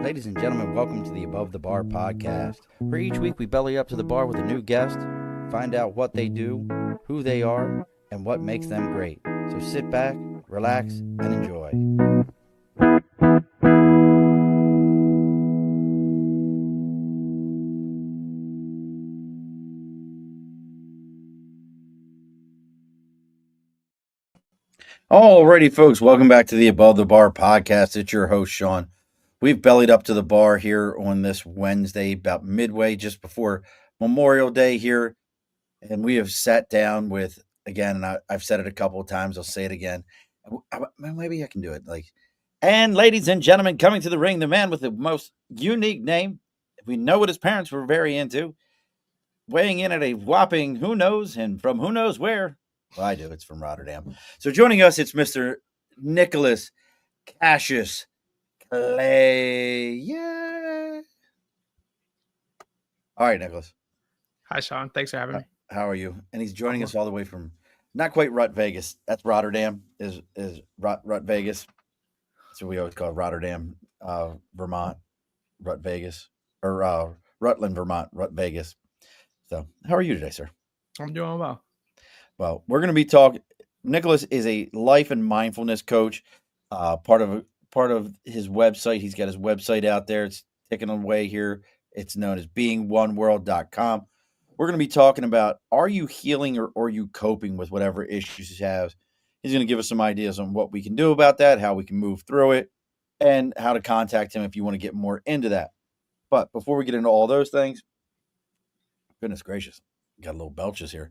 Ladies and gentlemen, welcome to the Above the Bar podcast, where each week we belly up to the bar with a new guest, find out what they do, who they are, and what makes them great. So sit back, relax, and enjoy. Alrighty, folks, welcome back to the Above the Bar podcast. It's your host, Sean. We've bellied up to the bar here on this Wednesday, about midway, just before Memorial Day here. And we have sat down with, again, and I've said it a couple of times, I'll say it again. Maybe I can do it. And ladies and gentlemen, coming to the ring, the man with the most unique name. We know what his parents were very into. Weighing in at a whopping who knows and from who knows where. Well, I do. It's from Rotterdam. So joining us, it's Mr. Nicholas Cassius Clay. Yeah. All right, Nicholas. Hi, Sean. Thanks for having me. How are you? And he's joining us all the way from not quite Rut Vegas. That's Rotterdam. Is Rut Vegas. That's what we always call Rotterdam, Vermont, Rut Vegas, or Rutland, Vermont, Rut Vegas. So, how are you today, sir? I'm doing well. Well, we're going to be talking. Nicholas is a life and mindfulness coach. Part of his website. He's got his website out there. It's ticking away here. It's known as beingoneworld.com. We're going to be talking about, are you healing or are you coping with whatever issues you have? He's going to give us some ideas on what we can do about that, how we can move through it, and how to contact him if you want to get more into that. But before we get into all those things, goodness gracious, got a little belches here.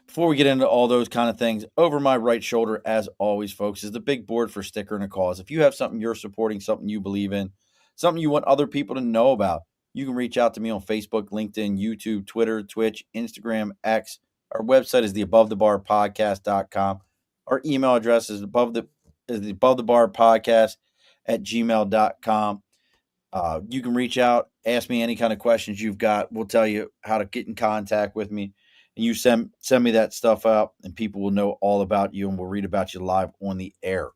Before we get into all those kind of things, over my right shoulder, as always, folks, is the big board for Sticker and a Cause. If you have something you're supporting, something you believe in, something you want other people to know about, you can reach out to me on Facebook, LinkedIn, YouTube, Twitter, Twitch, Instagram, X. Our website is theabovethebarpodcast.com. Our email address is theabovethebarpodcast@gmail.com. You can reach out, ask me any kind of questions you've got. We'll tell you how to get in contact with me. And you send me that stuff out, and people will know all about you, and we'll read about you live on the air.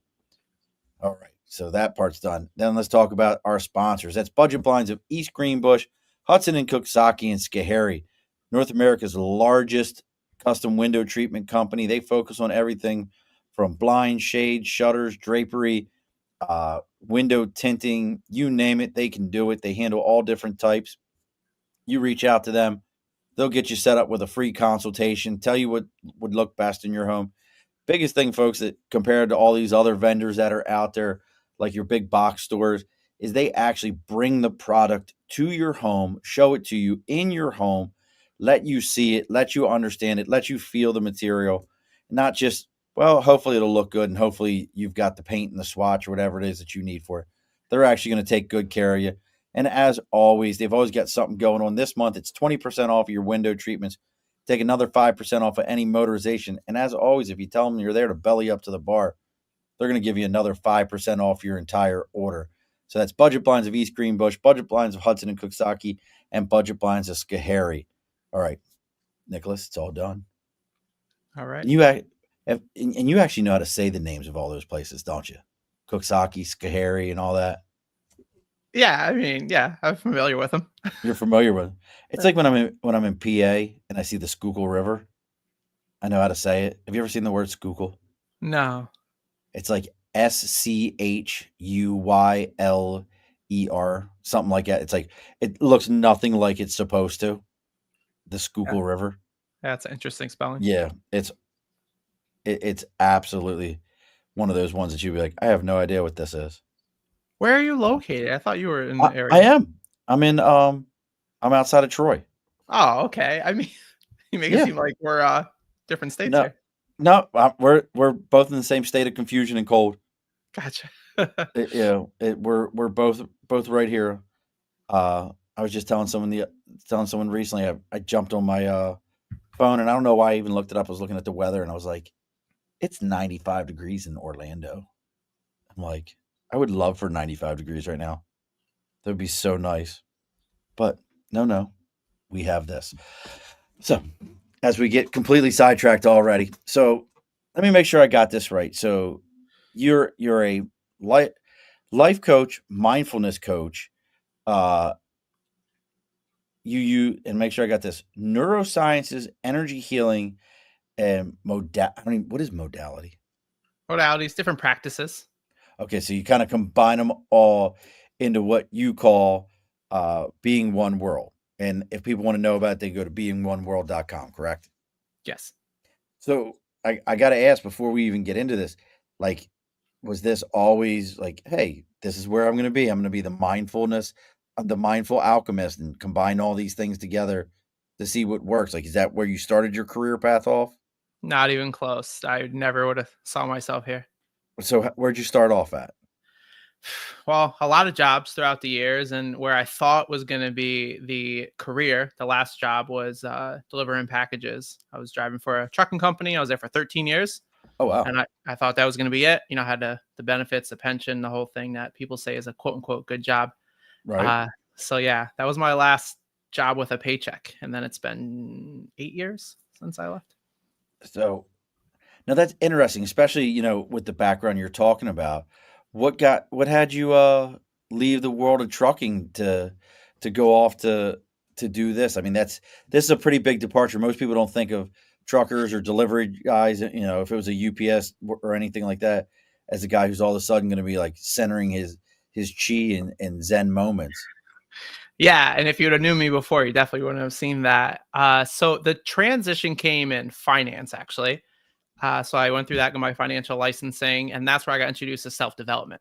All right, so that part's done. Then let's talk about our sponsors. That's Budget Blinds of East Greenbush, Hudson and Cooksaki, and Schoharie, North America's largest custom window treatment company. They focus on everything from blinds, shades, shutters, drapery, window tinting, you name it, they can do it. They handle all different types. You reach out to them. They'll get you set up with a free consultation, tell you what would look best in your home. Biggest thing, folks, that compared to all these other vendors that are out there, like your big box stores, is they actually bring the product to your home, show it to you in your home, let you see it, let you understand it, let you feel the material, not just, well, hopefully it'll look good and hopefully you've got the paint and the swatch or whatever it is that you need for it. They're actually going to take good care of you. And as always, they've always got something going on. This month, it's 20% off of your window treatments. Take another 5% off of any motorization. And as always, if you tell them you're there to belly up to the bar, they're going to give you another 5% off your entire order. So that's Budget Blinds of East Greenbush, Budget Blinds of Hudson and Cooksaki, and Budget Blinds of Schoharie. All right, Nicholas, it's all done. All right. And you actually know how to say the names of all those places, don't you? Cooksaki, Schoharie, and all that. Yeah, I mean, yeah, I'm familiar with them. You're familiar with them. It's like when I'm in PA and I see the Schuylkill River. I know how to say it. Have you ever seen the word Schuylkill? No. It's like Schuyller, something like that. It's like it looks nothing like it's supposed to. The Schuylkill River. That's an interesting spelling. Yeah, it's absolutely one of those ones that you'd be like, I have no idea what this is. Where are you located? I thought you were in the area. I am. I'm outside of Troy. Oh, okay. I mean, you make it seem like we're different states here. No, we're both in the same state of confusion and cold. Gotcha. We're both right here. I was just telling someone recently. I jumped on my phone, and I don't know why I even looked it up. I was looking at the weather, and I was like, "It's 95 degrees in Orlando." I'm like, I would love for 95 degrees right now. That would be so nice. But no, we have this. So as we get completely sidetracked already. So let me make sure I got this right. So you're a life coach, mindfulness coach, uh, and make sure I got this, neurosciences, energy healing, and what is modality? Modalities, different practices. Okay, so you kind of combine them all into what you call being one world. And if people want to know about it, they go to beingoneworld.com, correct? Yes. So I got to ask before we even get into this, like, was this always like, hey, this is where I'm going to be? I'm going to be the mindful alchemist and combine all these things together to see what works. Like, is that where you started your career path off? Not even close. I never would have saw myself here. So where'd you start off at? Well, a lot of jobs throughout the years, and where I thought was going to be the career, the last job was delivering packages. I was driving for a trucking company. I was there for 13 years, Oh, wow. and I thought that was going to be it. You know, I had the benefits, the pension, the whole thing that people say is a quote unquote good job. Right. Uh, so yeah, that was my last job with a paycheck, and then it's been 8 years since I left. So now that's interesting, especially, with the background you're talking about. What had you leave the world of trucking to go off to do this? I mean, this is a pretty big departure. Most people don't think of truckers or delivery guys, if it was a UPS or anything like that, as a guy who's all of a sudden going to be like centering his chi in Zen moments. Yeah, and if you'd have knew me before, you definitely wouldn't have seen that. So the transition came in finance, actually. So I went through that, got my financial licensing, and that's where I got introduced to self development.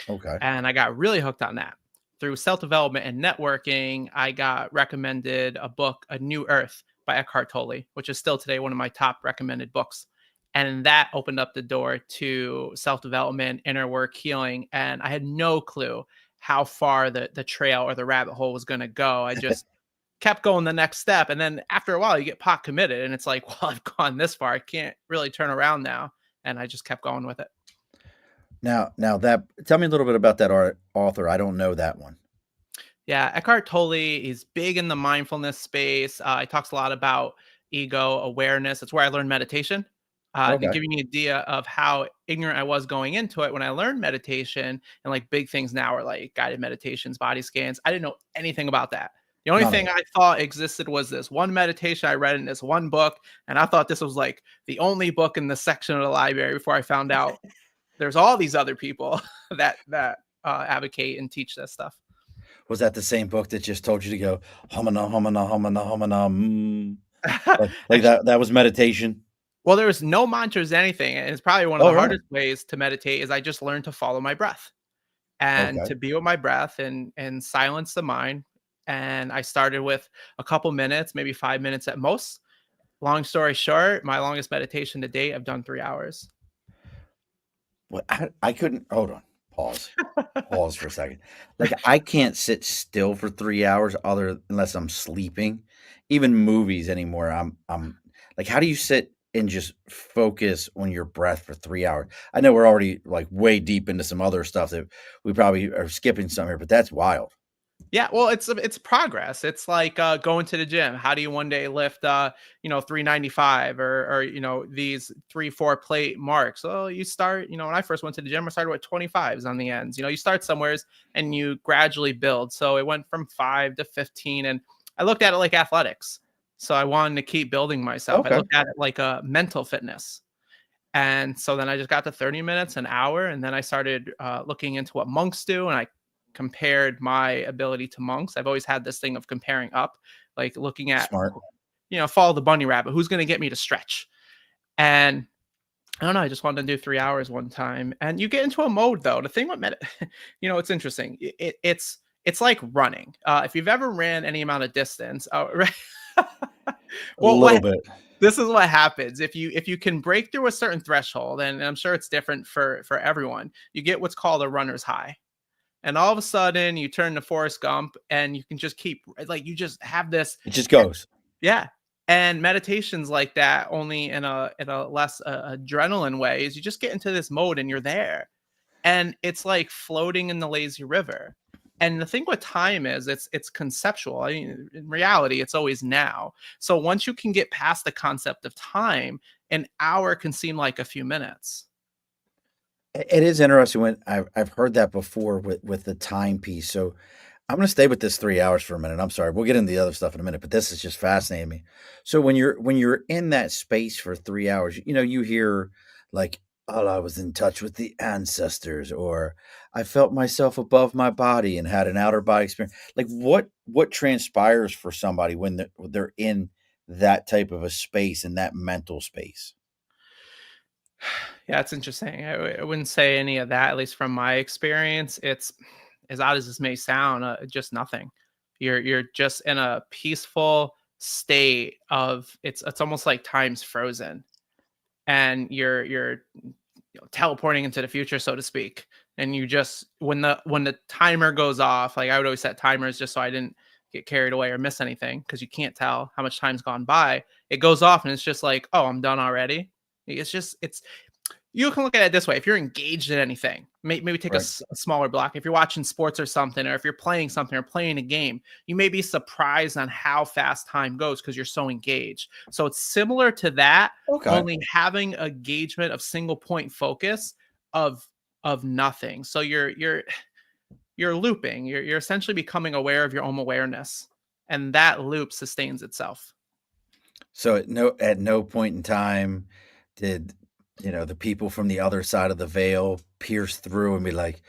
Okay. And I got really hooked on that. Through self development and networking, I got recommended a book, A New Earth by Eckhart Tolle, which is still today one of my top recommended books. And that opened up the door to self development, inner work, healing. And I had no clue how far the trail or the rabbit hole was going to go. I just kept going the next step. And then after a while, you get pot committed and it's like, well, I've gone this far. I can't really turn around now. And I just kept going with it. Now that tell me a little bit about that author. I don't know that one. Yeah, Eckhart Tolle is big in the mindfulness space. He talks a lot about ego awareness. It's where I learned meditation. To Okay. give you an idea of how ignorant I was going into it, when I learned meditation and like big things now are like guided meditations, body scans, I didn't know anything about that. The only None of thing it. I thought existed was this one meditation I read in this one book. And I thought this was like the only book in the section of the library before I found out there's all these other people that advocate and teach this stuff. Was that the same book that just told you to go humana humana humana humana? Like Actually, that was meditation? well, there was no mantras, anything, and it's probably one of the Alright. hardest ways to meditate is I just learned to follow my breath and Okay. to be with my breath and silence the mind. And I started with a couple minutes, maybe 5 minutes at most. Long story short, my longest meditation to date, I've done 3 hours. What I couldn't hold on. Pause. Pause for a second. Like, I can't sit still for 3 hours unless I'm sleeping. Even movies anymore, I'm like, how do you sit and just focus on your breath for 3 hours? I know we're already, like, way deep into some other stuff that we probably are skipping some here, but that's wild. Yeah, well, it's progress. It's like going to the gym. How do you one day lift 395 or these 3-4 plate marks? Well, you start, when I first went to the gym, I started with 25s on the ends. You start somewheres and you gradually build. So it went from 5 to 15, and I looked at it like athletics. So I wanted to keep building myself. I Okay. looked at it like a mental fitness. And so then I just got to 30 minutes, an hour, and then I started looking into what monks do, and I compared my ability to monks. I've always had this thing of comparing up, like looking at, Smart. follow the bunny rabbit, who's going to get me to stretch. And I don't know, I just wanted to do 3 hours one time. And you get into a mode though. The thing with it's interesting. It's like running. If you've ever ran any amount of distance, right? A well, little bit. this is what happens if you can break through a certain threshold, and I'm sure it's different for everyone. You get what's called a runner's high, and all of a sudden you turn to Forrest Gump, and you can just keep, like, you just have this. It just goes. Yeah. And meditations like that, only in a less adrenaline way, is you just get into this mode and you're there, and it's like floating in the lazy river. And the thing with time is it's conceptual. I mean, in reality, it's always now. So once you can get past the concept of time, an hour can seem like a few minutes. It is interesting when I've heard that before with the timepiece. So I'm going to stay with this 3 hours for a minute. I'm sorry. We'll get into the other stuff in a minute, but this is just fascinating me. So when you're in that space for 3 hours, you hear like, "Oh, I was in touch with the ancestors," or "I felt myself above my body and had an outer body experience." Like, what transpires for somebody when they're in that type of a space, in that mental space? Yeah, it's interesting. I wouldn't say any of that, at least from my experience. It's as odd as this may sound, just nothing. You're just in a peaceful state of it's almost like time's frozen, and you're teleporting into the future, so to speak. And you just when the timer goes off, like I would always set timers just so I didn't get carried away or miss anything because you can't tell how much time's gone by. It goes off and it's just like, oh, I'm done already. It's you can look at it this way. If you're engaged in anything, maybe take a, Right. a smaller block. If you're watching sports or something, or if you're playing something or playing a game, you may be surprised on how fast time goes because you're so engaged. So it's similar to that, Okay. only having engagement of single point focus of of nothing. So you're looping. You're essentially becoming aware of your own awareness, and that loop sustains itself. So at no point in time did, the people from the other side of the veil pierce through and be like,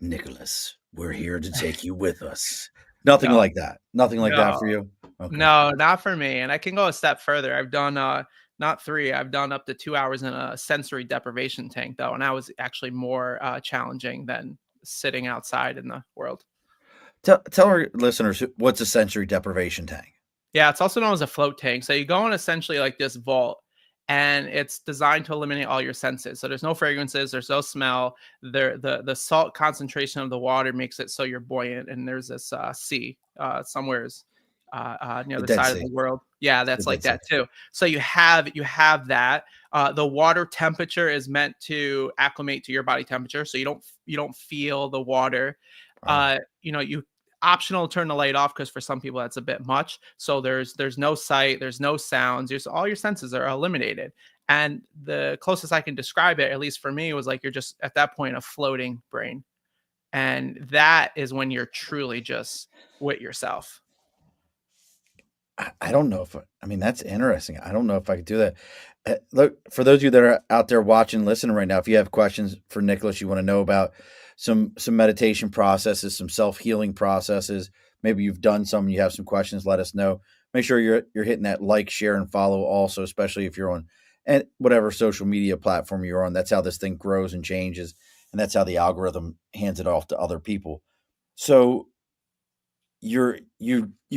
"Nicholas, we're here to take you with us." Nothing No, like that. Nothing like that no. for you? Okay. No, not for me, and I can go a step further. I've done, not 3, I've done up to 2 hours in a sensory deprivation tank, though, and that was actually more, challenging than sitting outside in the world. Tell our listeners what's a sensory deprivation tank. Yeah, it's also known as a float tank. So you go in essentially like this vault, and it's designed to eliminate all your senses. So there's no fragrances, there's no smell. The salt concentration of the water makes it so you're buoyant. And there's this sea somewhere's near The the Dead side of the Sea. world. Yeah, The that's like Dead Sea. that too. So you have that. The water temperature is meant to acclimate to your body temperature, so you don't feel the water. Right. You optional to turn the light off because for some people that's a bit much. So there's no sight, there's no sounds, there's all your senses are eliminated. And the closest I can describe it, at least for me, was like you're just at that point a floating brain. And that is when you're truly just with yourself. I don't know if I mean, that's interesting. I don't know if I could do that. Look, for those of you that are out there watching, listening right now, if you have questions for Nicholas, you want to know about some meditation processes, some self-healing processes, maybe you've done some, you have some questions, let us know. Make sure you're hitting that like, share, and follow also, especially if you're on and whatever social media platform you're on. That's how this thing grows and changes, and that's how the algorithm hands it off to other people. So you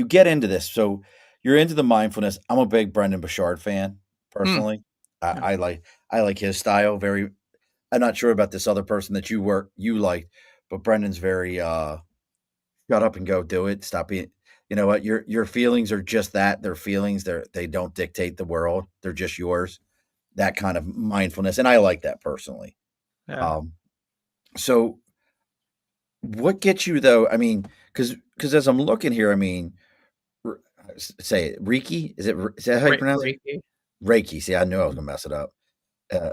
get into this. So you're into the mindfulness. I'm a big Brendan Bouchard fan, Hmm. personally. I, Yeah. I like I like his style. Very. I'm not sure about this other person that you like, but Brendan's very shut up and go do it. Stop being. You know what? Your feelings are just that. They're feelings. They don't dictate the world. They're just yours. That kind of mindfulness, and I like that personally. Yeah. Um, so what gets you though? I mean, because as I'm looking here, I mean, R say it, Reiki? Is that how you pronounce it? Reiki. Reiki, see, I knew I was gonna mess it up. Uh,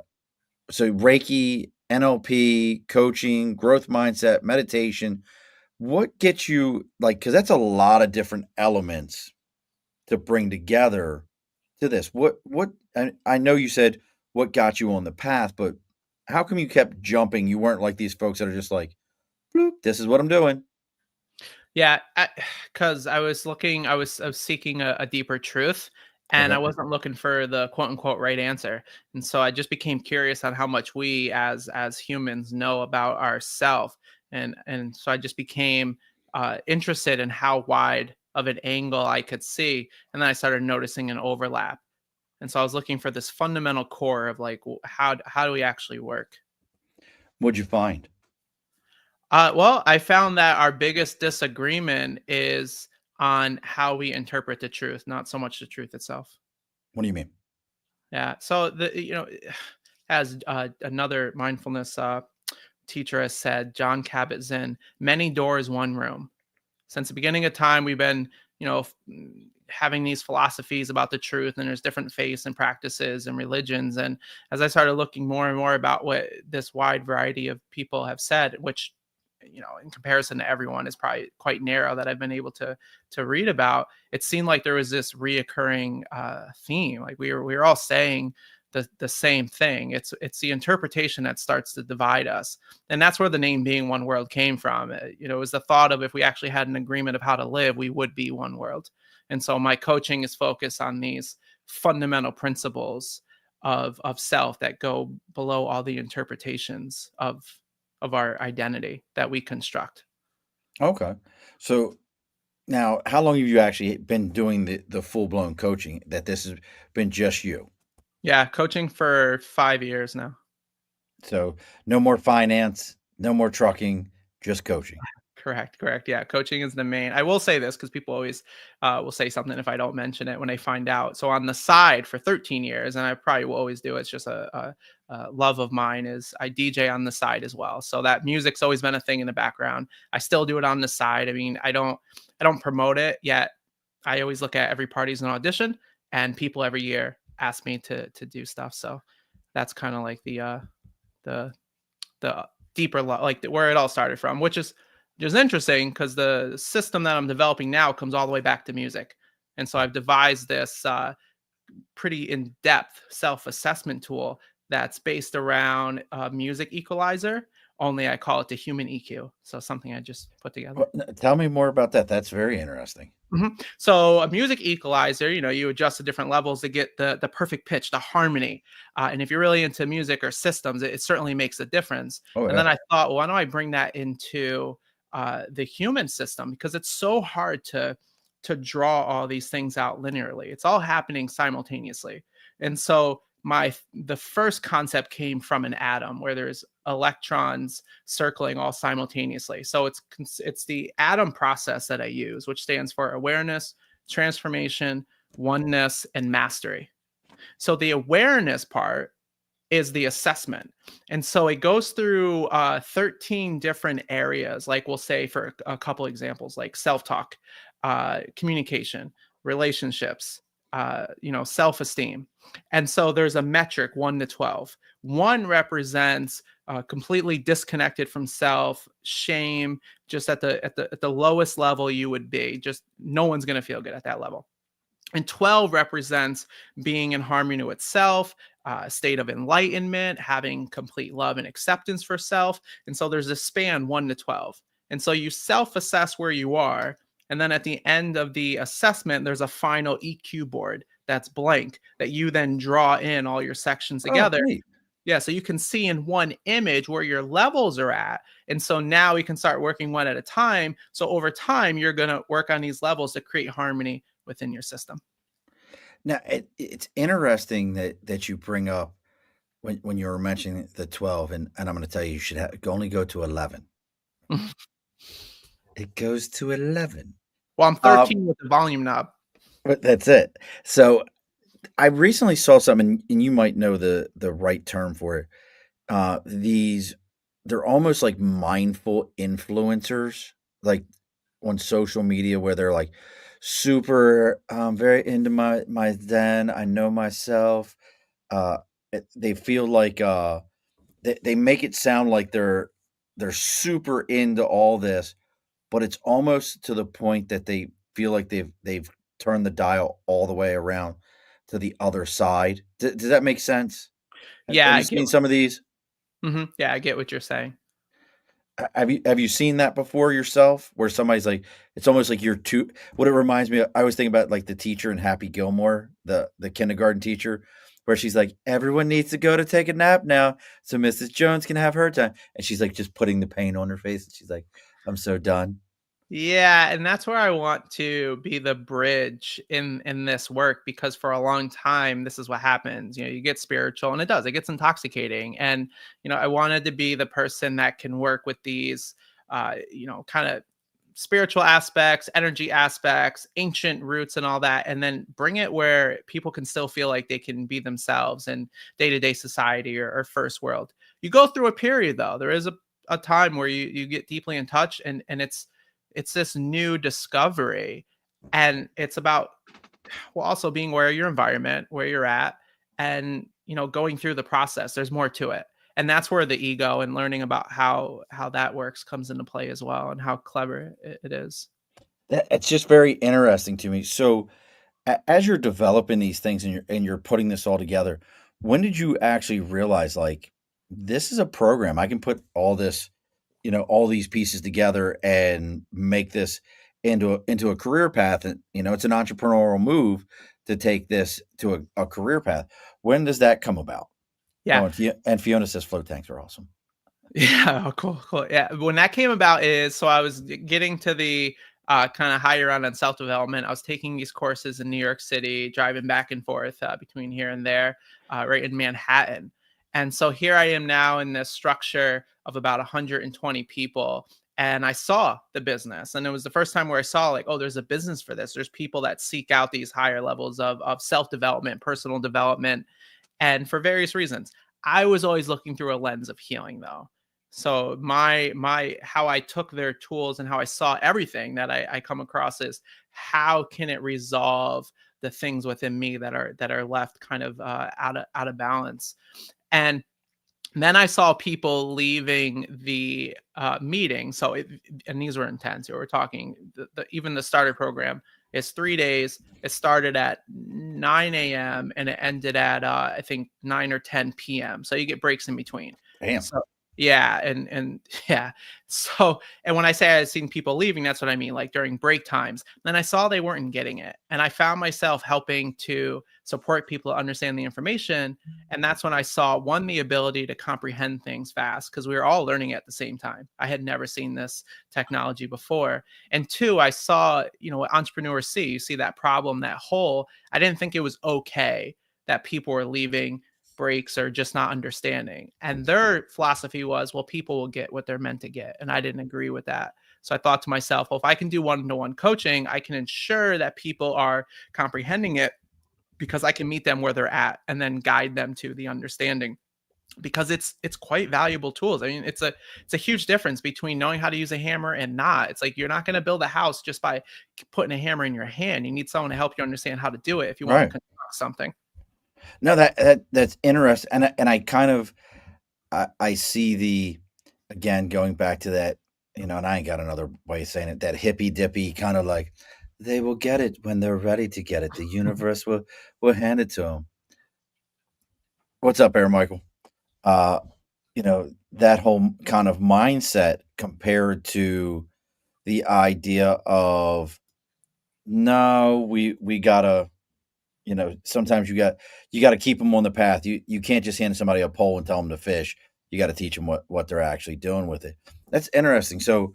so Reiki, NLP, coaching, growth mindset, meditation, what gets you like? Because that's a lot of different elements to bring together to this. What I know you said what got you on the path, but how come you kept jumping? You weren't like these folks that are just like, "Bloop, this is what I'm doing." Yeah, because I was seeking a deeper truth, and I Okay. wasn't looking for the quote unquote right answer. And so I just became curious on how much we as humans know about ourselves, and so I just became interested in how wide of an angle I could see, and then I started noticing an overlap. And so I was looking for this fundamental core of like how do we actually work? What'd you find? Well, I found that our biggest disagreement is on how we interpret the truth, not so much the truth itself. What do you mean? Yeah. So as another mindfulness teacher has said, John Kabat-Zinn, many doors, one room. Since the beginning of time, we've been, having these philosophies about the truth, and there's different faiths and practices and religions. And as I started looking more and more about what this wide variety of people have said, which in comparison to everyone, is probably quite narrow that I've been able to read about. It seemed like there was this reoccurring theme. Like we were all saying the same thing. It's the interpretation that starts to divide us, and that's where the name Being One World came from. It was the thought of, if we actually had an agreement of how to live, we would be one world. And so my coaching is focused on these fundamental principles of self that go below all the interpretations of our identity that we construct. Okay. So now, how long have you actually been doing the full blown coaching? That this has been just you. Yeah, coaching for 5 years now. So no more finance, no more trucking, just coaching. Correct. Yeah, coaching is the main. I will say this because people always will say something if I don't mention it when they find out. So on the side for 13 years, and I probably will always do it, it's just a love of mine, is I DJ on the side as well. So that music's always been a thing in the background. I still do it on the side. I mean, I don't promote it yet. I always look at every party as an audition, and people every year ask me to do stuff. So that's kind of like the deeper like where it all started from, which is just interesting because the system that I'm developing now comes all the way back to music. And so I've devised this pretty in-depth self-assessment tool that's based around a music equalizer, only I call it the human EQ. So something I just put together. Tell me more about that. That's very interesting. So a music equalizer, you adjust the different levels to get the perfect pitch, the harmony. And if you're really into music or systems, it certainly makes a difference. Oh, And yeah. then I thought, well, why don't I bring that into the human system? Because it's so hard to draw all these things out linearly. It's all happening simultaneously. And so the first concept came from an atom where there's electrons circling all simultaneously. So it's the atom process that I use, which stands for awareness, transformation, oneness, and mastery. So the awareness part is the assessment. And so it goes through 13 different areas, like we'll say for a couple examples, like self-talk, communication, relationships, self-esteem. And so there's a metric 1 to 12. 1 represents completely disconnected from self, shame, just at the lowest level you would be. Just no one's going to feel good at that level. And 12 represents being in harmony with self, a state of enlightenment, having complete love and acceptance for self. And so there's a span 1 to 12. And so you self-assess where you are. And then at the end of the assessment, there's a final EQ board that's blank that you then draw in all your sections Oh, together. neat. Yeah, so you can see in one image where your levels are at. And so now we can start working one at a time. So over time, you're going to work on these levels to create harmony within your system. Now, it's interesting that you bring up when you were mentioning the 12, and I'm going to tell you should only go to 11. It goes to 11. Well, I'm 13 with the volume knob. But that's it. So I recently saw something, and you might know the right term for it. They're almost like mindful influencers, like on social media, where they're like super very into my zen. I know myself. They feel like they make it sound like they're super into all this, but it's almost to the point that they feel like they've turned the dial all the way around to the other side. Does that make sense? Yeah, Have I you get. seen some of these? Yeah, I get what you're saying. Have you seen that before yourself? Where somebody's like, it's almost like you're too. What it reminds me of, I was thinking about like the teacher in Happy Gilmore, the kindergarten teacher, where she's like, everyone needs to go to take a nap now, so Mrs. Jones can have her time, and she's like just putting the paint on her face, and she's like, I'm so done. Yeah, and that's where I want to be the bridge in this work, because for a long time this is what happens. You get spiritual and it gets intoxicating. And I wanted to be the person that can work with these kind of spiritual aspects, energy aspects, ancient roots and all that, and then bring it where people can still feel like they can be themselves in day-to-day society or first world. You go through a period though. There is a time where you get deeply in touch, and it's this new discovery, and it's about, well, also being aware of your environment, where you're at, and going through the process. There's more to it. And that's where the ego and learning about how that works comes into play as well, and how clever it is. It's just very interesting to me. So, as you're developing these things and you're putting this all together, when did you actually realize like this is a program? I can put all this, all these pieces together and make this into a career path. And it's an entrepreneurial move to take this to a career path. When does that come about? Yeah. Oh, and Fiona says float tanks are awesome. Yeah, oh, cool, cool. Yeah, when that came about is so I was getting to the kind of higher on self development. I was taking these courses in New York City, driving back and forth between here and there, right in Manhattan. And so here I am now in this structure of about 120 people. And I saw the business. And it was the first time where I saw, like, oh, there's a business for this. There's people that seek out these higher levels of self development, personal development, and for various reasons. I was always looking through a lens of healing, though. So my how I took their tools and how I saw everything that I come across is how can it resolve the things within me that are left kind of out of balance. And then I saw people leaving the meeting. And these were intense. We were talking, even the starter program is 3 days. It started at 9 a.m. and it ended at, I think, 9 or 10 p.m. So you get breaks in between. Damn. So, yeah. And yeah. So, and when I say I've seen people leaving, that's what I mean, like during break times. Then I saw they weren't getting it. And I found myself helping to support people to understand the information. And that's when I saw, one, the ability to comprehend things fast, because we were all learning at the same time. I had never seen this technology before. And two, I saw, what entrepreneurs see. You see that problem, that hole. I didn't think it was okay that people were leaving breaks or just not understanding. And their philosophy was, well, people will get what they're meant to get. And I didn't agree with that. So I thought to myself, well, if I can do one-to-one coaching, I can ensure that people are comprehending it, because I can meet them where they're at and then guide them to the understanding, because it's quite valuable tools. I mean, it's a huge difference between knowing how to use a hammer and not. It's like you're not going to build a house just by putting a hammer in your hand. You need someone to help you understand how to do it if you want to Right. construct something. No, that's interesting, and I kind of I see again going back to that, and I ain't got another way of saying it. That hippy dippy kind of like they will get it when they're ready to get it. The universe will hand it to them. What's up, Aaron Michael? Uh, that whole kind of mindset compared to the idea of no, we gotta. Sometimes you gotta keep them on the path. You can't just hand somebody a pole and tell them to fish. You got to teach them what they're actually doing with it. That's interesting. So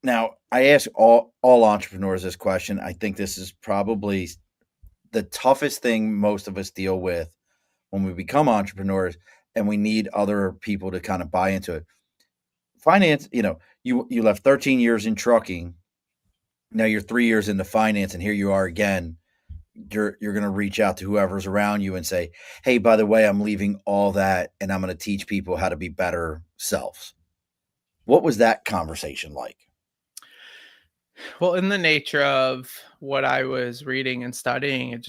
now I ask all entrepreneurs this question. I think this is probably the toughest thing most of us deal with when we become entrepreneurs, and we need other people to kind of buy into it. Finance, you left 13 years in trucking. Now you're 3 years into finance, and here you are again. You're going to reach out to whoever's around you and say, "Hey, by the way, I'm leaving all that and I'm going to teach people how to be better selves." What was that conversation like? Well, in the nature of what I was reading and studying,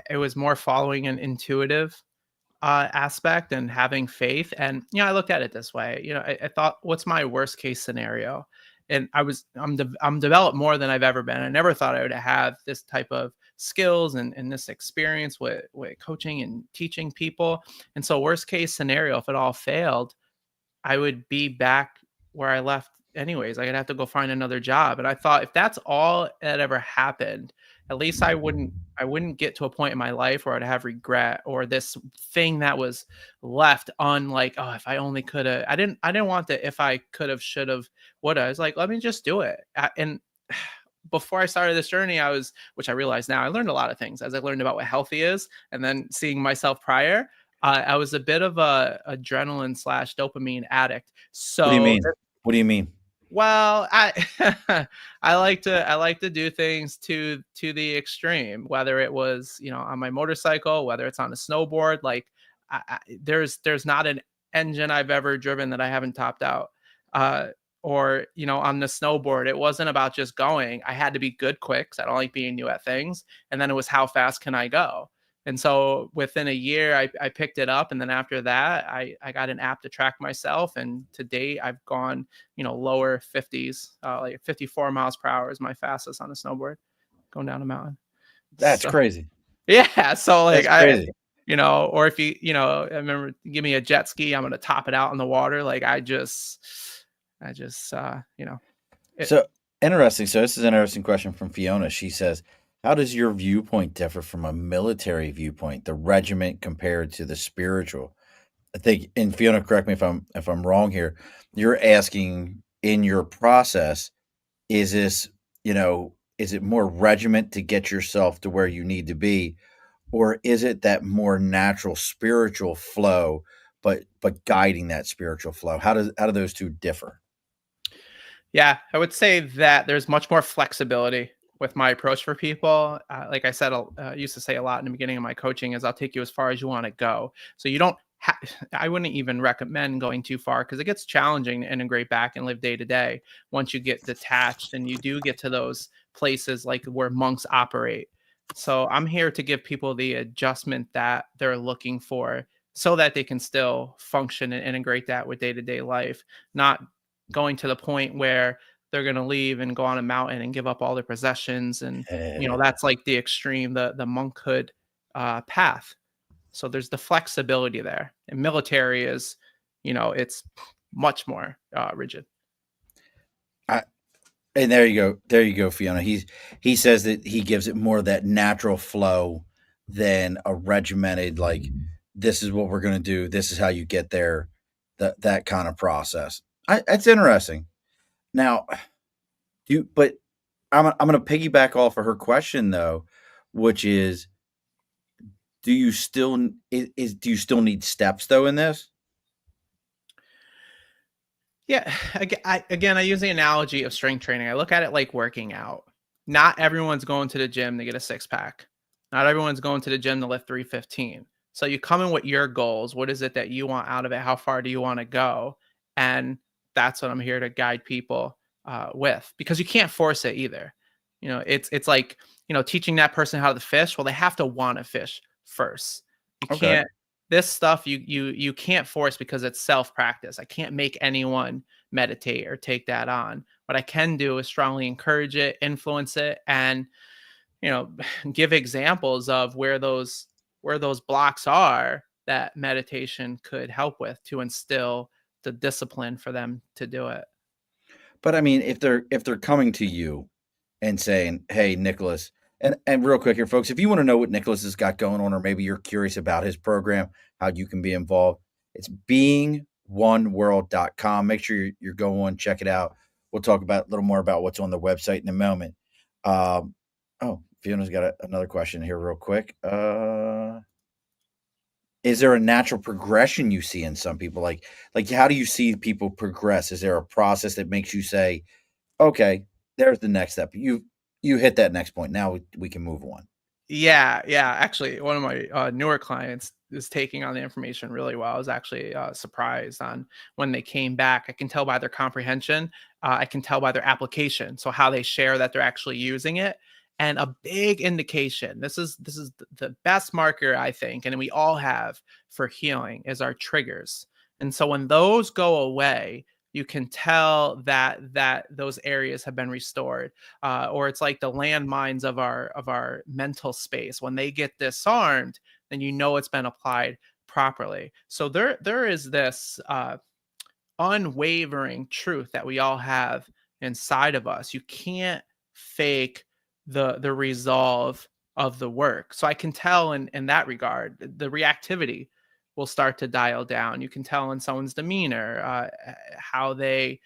it was more following an intuitive aspect and having faith. And I looked at it this way. I thought, what's my worst case scenario? And I'm developed more than I've ever been. I never thought I would have this type of skills and this experience with coaching and teaching people. And so, worst case scenario, if it all failed, I would be back where I left anyways. I'd have to go find another job. And I thought, if that's all that ever happened, at least I wouldn't get to a point in my life where I'd have regret, or this thing that was left on, like, oh, if I only could have. I didn't want the if I could have, should have, would have. I was like, let me just do it. And before I started this journey, which I realize now, I learned a lot of things as I learned about what healthy is, and then seeing myself prior. I was a bit of a adrenaline slash dopamine addict. What do you So, mean? What do you mean? well, I like to do things to the extreme, whether it was on my motorcycle, whether it's on a snowboard. Like, there's not an engine I've ever driven that I haven't topped out. Uh, or on the snowboard, it wasn't about just going. I had to be good quick, 'cause I don't like being new at things. And then it was, how fast can I go? And so within a year, I picked it up. And then after that, I got an app to track myself. And to date, I've gone, lower 50s, like 54 miles per hour is my fastest on a snowboard going down a mountain. That's So, crazy. yeah. So like That's crazy. or if I remember, give me a jet ski, I'm going to top it out in the water. Like it, So interesting. So this is an interesting question from Fiona. She says, "How does your viewpoint differ from a military viewpoint, the regiment compared to the spiritual?" I think, and Fiona, correct me if I'm wrong here. You're asking in your process, is this, is it more regiment to get yourself to where you need to be, or is it that more natural spiritual flow, but guiding that spiritual flow? How do those two differ? Yeah, I would say that there's much more flexibility with my approach for people. Like I said, I used to say a lot in the beginning of my coaching is I'll take you as far as you want to go. So you don't I wouldn't even recommend going too far because it gets challenging to integrate back and live day to day once you get detached and you do get to those places like where monks operate. So I'm here to give people the adjustment that they're looking for so that they can still function and integrate that with day to day life, not going to the point where they're going to leave and go on a mountain and give up all their possessions. And that's like the extreme, the monkhood path. So there's the flexibility there, and military is it's much more rigid. I, and there you go, Fiona. He says that he gives it more of that natural flow than a regimented, like, this is what we're going to do, this is how you get there, that kind of process. That's interesting. Now, but I'm going to piggyback off of her question though, which is, do you still do you still need steps though in this? Yeah, again, I use the analogy of strength training. I look at it like working out. Not everyone's going to the gym to get a six pack. Not everyone's going to the gym to lift 315. So you come in with your goals. What is it that you want out of it? How far do you want to go? And that's what I'm here to guide people with, because you can't force it either. It's like teaching that person how to fish. Well, they have to want to fish first. You Okay. can't this stuff you can't force because it's self practice. I can't make anyone meditate or take that on. What I can do is strongly encourage it, influence it, and you know give examples of where those blocks are that meditation could help with to instill the discipline for them to do it. But I mean, if they're coming to you and saying, "Hey, Nicholas," and real quick here, folks, if you want to know what Nicholas has got going on, or maybe you're curious about his program, how you can be involved, it's beingoneworld.com. Make sure you're going, check it out. We'll talk about a little more about what's on the website in a moment. Oh, Fiona's got another question here, real quick. Is there a natural progression you see in some people? Like how do you see people progress? Is there a process that makes you say, okay, there's the next step. You hit that next point. Now we can move on. Yeah. Actually, one of my newer clients is taking on the information really well. I was actually surprised on when they came back. I can tell by their comprehension. I can tell by their application. So how they share that they're actually using it. And a big indication. This is the best marker I think, and we all have for healing is our triggers. And so when those go away, you can tell that those areas have been restored, or it's like the landmines of our mental space. When they get disarmed, then it's been applied properly. So there is this unwavering truth that we all have inside of us. You can't fake the resolve of the work. So I can tell in that regard, the reactivity will start to dial down. You can tell in someone's demeanor, how they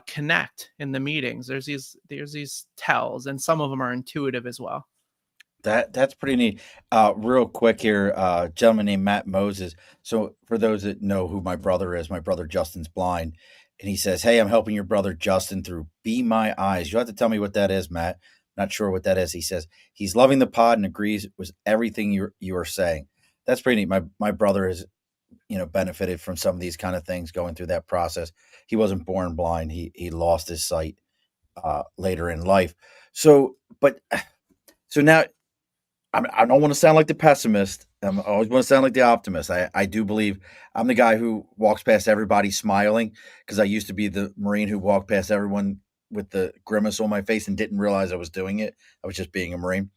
connect in the meetings. There's these tells, and some of them are intuitive as well. That's pretty neat. Real quick here, gentleman named Matt Moses. So for those that know who my brother is, my brother Justin's blind, and he says, "Hey, I'm helping your brother Justin through Be My Eyes." You have to tell me what that is, Matt. Not sure what that is. He says he's loving the pod and agrees with everything you are saying. That's pretty neat. My brother has benefited from some of these kind of things going through that process. He wasn't born blind. He lost his sight later in life. So, but so now I don't want to sound like the pessimist. I always want to sound like the optimist. I do believe I'm the guy who walks past everybody smiling because I used to be the Marine who walked past everyone with the grimace on my face and didn't realize I was doing it. I was just being a Marine.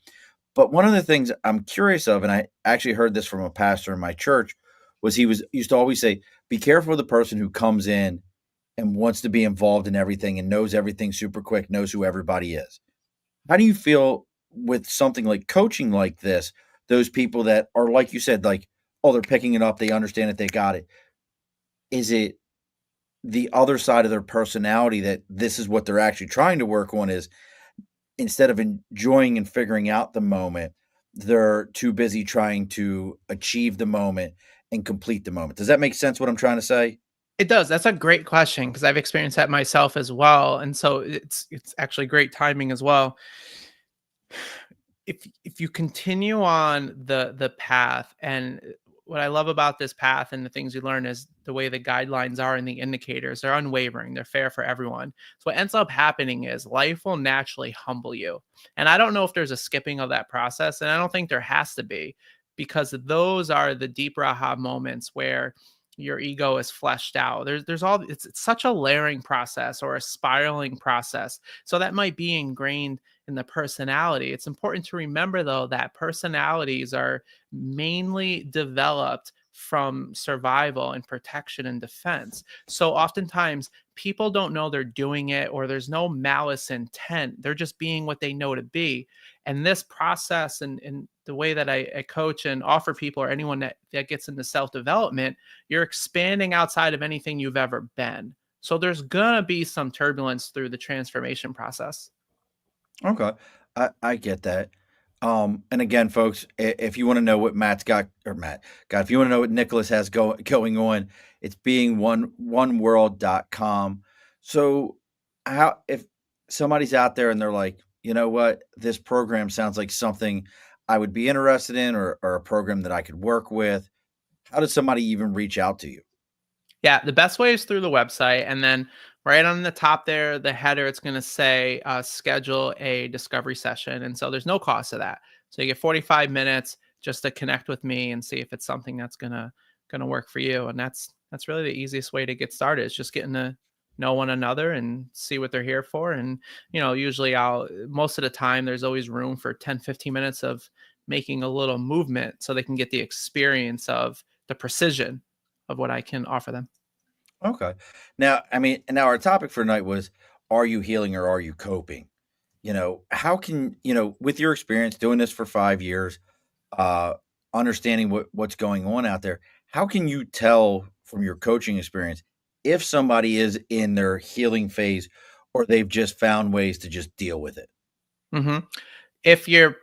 But one of the things I'm curious of, and I actually heard this from a pastor in my church, was he was used to always say, "Be careful of the person who comes in and wants to be involved in everything and knows everything super quick, knows who everybody is." How do you feel with something like coaching like this? Those people that are, like you said, like, oh, they're picking it up, they understand it, they got it. Is it the other side of their personality that this is what they're actually trying to work on? Is instead of enjoying and figuring out the moment, they're too busy trying to achieve the moment and complete the moment. Does that make sense what I'm trying to say? It does. That's a great question because I've experienced that myself as well, and so it's actually great timing as well. If you continue on the path, and what I love about this path and the things you learn is the way the guidelines are and the indicators, they're unwavering, they're fair for everyone. So what ends up happening is life will naturally humble you. And I don't know if there's a skipping of that process, and I don't think there has to be, because those are the deeper aha moments where your ego is fleshed out. There's all it's such a layering process or a spiraling process. So that might be ingrained in the personality. It's important to remember, though, that personalities are mainly developed from survival and protection and defense. So oftentimes people don't know they're doing it, or there's no malice intent. They're just being what they know to be. And this process and the way that I coach and offer people, or anyone that gets into self development, you're expanding outside of anything you've ever been. So there's going to be some turbulence through the transformation process. Okay. I get that. And again, folks, if you want to know what Matt's got, or Matt, God, if you want to know what Nicholas has going on, it's being oneworld.com. So how, if somebody's out there and they're like, you know what, this program sounds like something I would be interested in, or a program that I could work with, how does somebody even reach out to you? Yeah, the best way is through the website. And then right on the top there, the header, it's going to say schedule a discovery session. And so there's no cost to that. So you get 45 minutes just to connect with me and see if it's something that's gonna work for you. And that's really the easiest way to get started. Is just getting to know one another and see what they're here for. And usually I'll most of the time there's always room for 10-15 minutes of making a little movement so they can get the experience of the precision of what I can offer them. Okay. Now, I mean, now our topic for tonight was, are you healing or are you coping? How can, with your experience doing this for 5 years, uh, understanding what's going on out there, how can you tell from your coaching experience if somebody is in their healing phase or they've just found ways to just deal with it? hmm if you're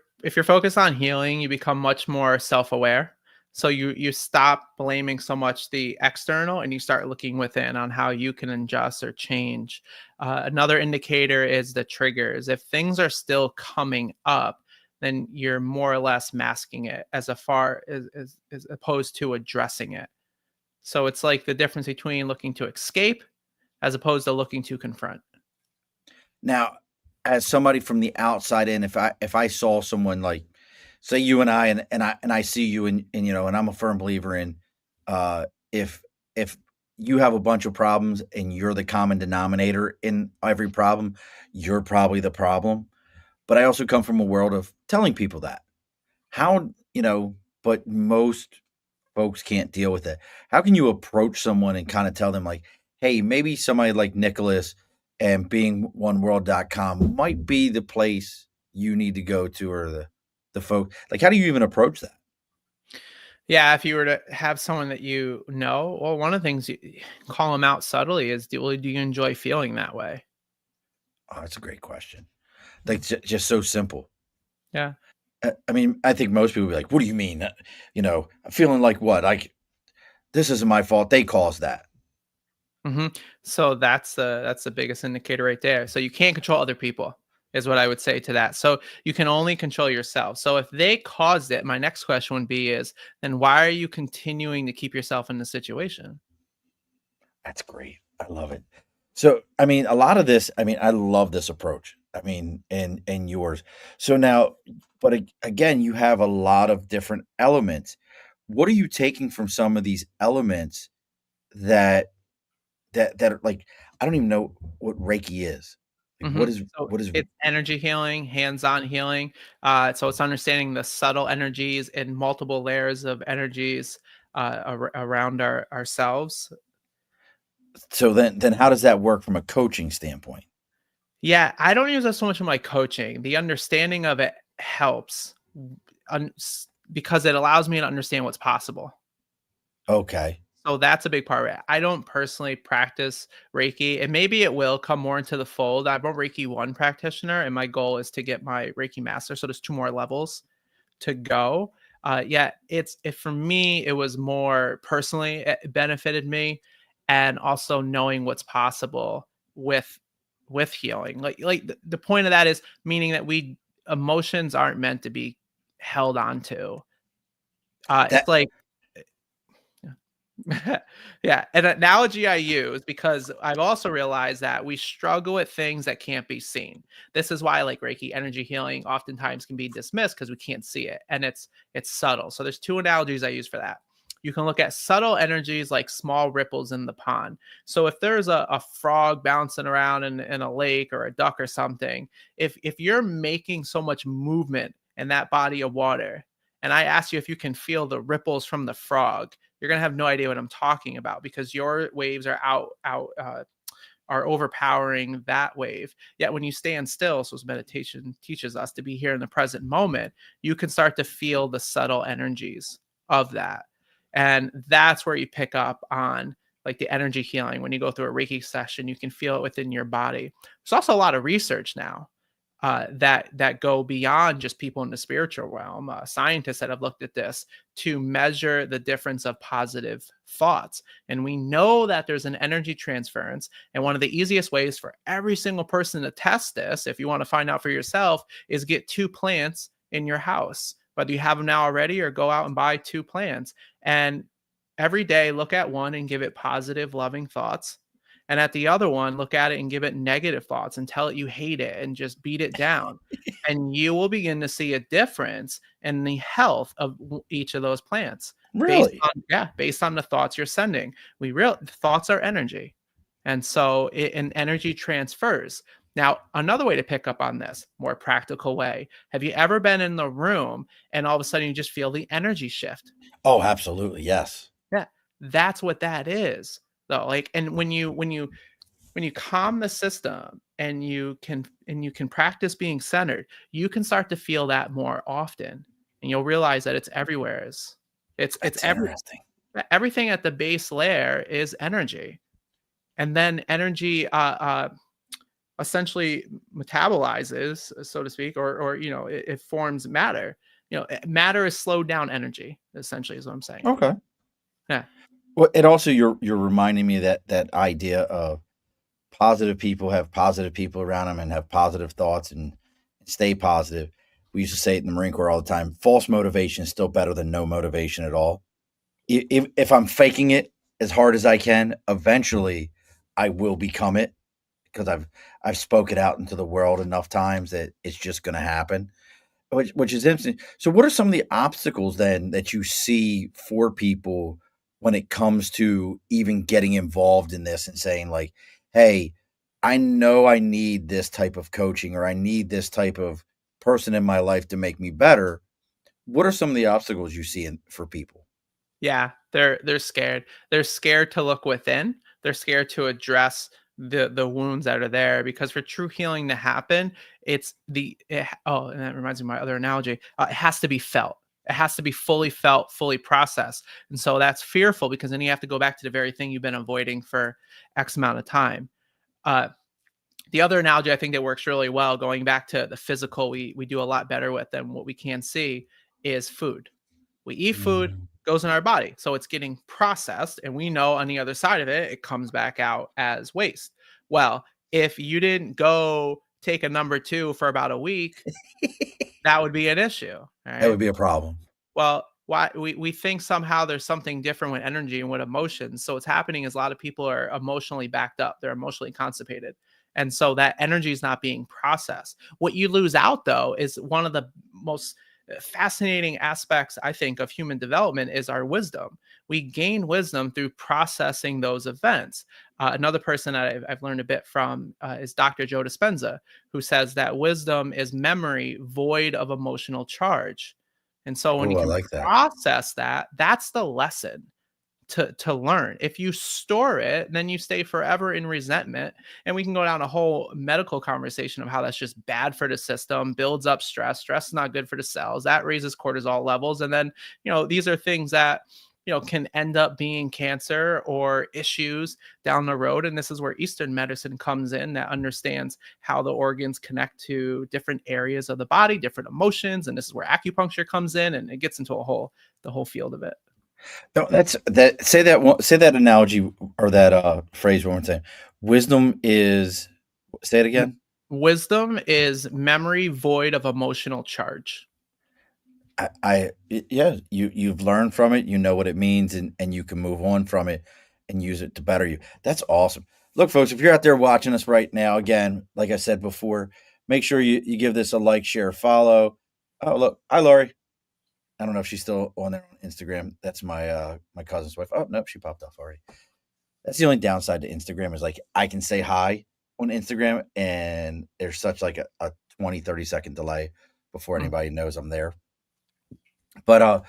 focused on healing, you become much more self-aware. So you stop blaming so much the external and you start looking within on how you can adjust or change. Another indicator is the triggers. If things are still coming up, then you're more or less masking it as opposed to addressing it. So it's like the difference between looking to escape as opposed to looking to confront. Now, as somebody from the outside in, if I saw someone like, say you and I, and I see you, and I'm a firm believer in, if you have a bunch of problems and you're the common denominator in every problem, you're probably the problem. But I also come from a world of telling people that. How, but most folks can't deal with it. How can you approach someone and kind of tell them like, hey, maybe somebody like Nicholas and being oneworld.com might be the place you need to go to, or the folk, like, how do you even approach that? Yeah, if you were to have someone that well, one of the things you call them out subtly is, do you enjoy feeling that way? Oh, that's a great question. Like, just so simple. Yeah. I mean, I think most people be like, what do you mean? I'm feeling like what? Like, this isn't my fault. They caused that. hmm So that's the biggest indicator right there. So you can't control other people, is what I would say to that. So you can only control yourself. So if they caused it, my next question would be is, then why are you continuing to keep yourself in the situation? That's great. I love it. So, I mean, a lot of this, I mean, I love this approach. I mean, and yours. So now, but again, you have a lot of different elements. What are you taking from some of these elements that that are like, I don't even know what Reiki is. Like, Mhm. So what is it's energy healing, hands-on healing. So it's understanding the subtle energies and multiple layers of energies around ourselves. so then how does that work from a coaching standpoint? Yeah, I don't use that so much in my coaching. The understanding of it helps because it allows me to understand what's possible. Okay. So that's a big part of it. I don't personally practice Reiki, and maybe it will come more into the fold. I'm a Reiki 1 practitioner, and my goal is to get my Reiki master. So there's 2 more levels to go. Yeah, it for me, it was more personally, it benefited me, and also knowing what's possible with healing. Like the point of that is meaning that we emotions aren't meant to be held on to. It's That like yeah, an analogy I use because I've also realized that we struggle with things that can't be seen. This is why like Reiki energy healing oftentimes can be dismissed because we can't see it and it's subtle. So there's 2 analogies I use for that. You can look at subtle energies like small ripples in the pond. So if there's a frog bouncing around in a lake or a duck or something, if you're making so much movement in that body of water, and I ask you if you can feel the ripples from the frog, you're gonna have no idea what I'm talking about because your waves are are overpowering that wave. Yet when you stand still, so as meditation teaches us to be here in the present moment, you can start to feel the subtle energies of that. And that's where you pick up on like the energy healing. When you go through a Reiki session, you can feel it within your body. There's also a lot of research now that go beyond just people in the spiritual realm. Scientists that have looked at this to measure the difference of positive thoughts, and we know that there's an energy transference. And one of the easiest ways for every single person to test this, if you want to find out for yourself, is get 2 plants in your house, whether you have them now already or go out and buy 2 plants, and every day look at one and give it positive, loving thoughts, and at the other one, look at it and give it negative thoughts and tell it you hate it and just beat it down. And you will begin to see a difference in the health of each of those plants based really on, yeah, based on the thoughts you're sending. Thoughts are energy. And so an energy transfers. Now, another way to pick up on this, more practical way. Have you ever been in the room and all of a sudden you just feel the energy shift? Oh, absolutely. Yes. Yeah, that's what that is. Though, like, and when you calm the system and you can practice being centered, you can start to feel that more often, and you'll realize that it's everywhere. It's That's interesting. everything at the base layer is energy, and then energy essentially metabolizes, so to speak, or it forms matter. Matter is slowed down energy. Essentially, is what I'm saying. Okay. Yeah. Well, it also, you're reminding me that idea of positive people have positive people around them and have positive thoughts and stay positive. We used to say it in the Marine Corps all the time. False motivation is still better than no motivation at all. If I'm faking it as hard as I can, eventually I will become it because I've spoke it out into the world enough times that it's just going to happen. Which is interesting. So, what are some of the obstacles then that you see for people when it comes to even getting involved in this and saying like, "Hey, I know I need this type of coaching or I need this type of person in my life to make me better." What are some of the obstacles you see for people? Yeah, they're scared. They're scared to look within. They're scared to address the wounds that are there because for true healing to happen, oh, and that reminds me of my other analogy. It has to be felt. It has to be fully felt, fully processed. And so that's fearful because then you have to go back to the very thing you've been avoiding for X amount of time. Uh, the other analogy I think that works really well, going back to the physical, we do a lot better with than what we can see, is food. We eat food, Mm. goes in our body. So it's getting processed. And we know on the other side of it, it comes back out as waste. Well, if you didn't go take a number 2 for about a week, that would be an issue. All That would right. be a problem. Well, why we think somehow there's something different with energy and with emotions. So what's happening is a lot of people are emotionally backed up. They're emotionally constipated. And so that energy is not being processed. What you lose out, though, is one of the most fascinating aspects, I think, of human development is our wisdom. We gain wisdom through processing those events. Another person that I've learned a bit from is Dr. Joe Dispenza, who says that wisdom is memory void of emotional charge. And so when you Oh, I can like that. process that, that's the lesson to learn. If you store it, then you stay forever in resentment. And we can go down a whole medical conversation of how that's just bad for the system, builds up stress. Stress is not good for the cells. That raises cortisol levels. And then, these are things that can end up being cancer or issues down the road. And this is where Eastern medicine comes in, that understands how the organs connect to different areas of the body, different emotions. And this is where acupuncture comes in, and it gets into the whole field of it. No, that's that. Say that analogy or that phrase one more time. Wisdom is. Say it again. Wisdom is memory void of emotional charge. Yeah, you've learned from it. You know what it means, and you can move on from it and use it to better you. That's awesome. Look, folks, if you're out there watching us right now, again, like I said before, make sure you give this a like, share, follow. Oh, look, hi, Lori. I don't know if she's still on there on Instagram. That's my cousin's wife. Oh, nope, she popped off already. That's the only downside to Instagram is like I can say hi on Instagram and there's such like a 20, 30-second delay before Mm. anybody knows I'm there. But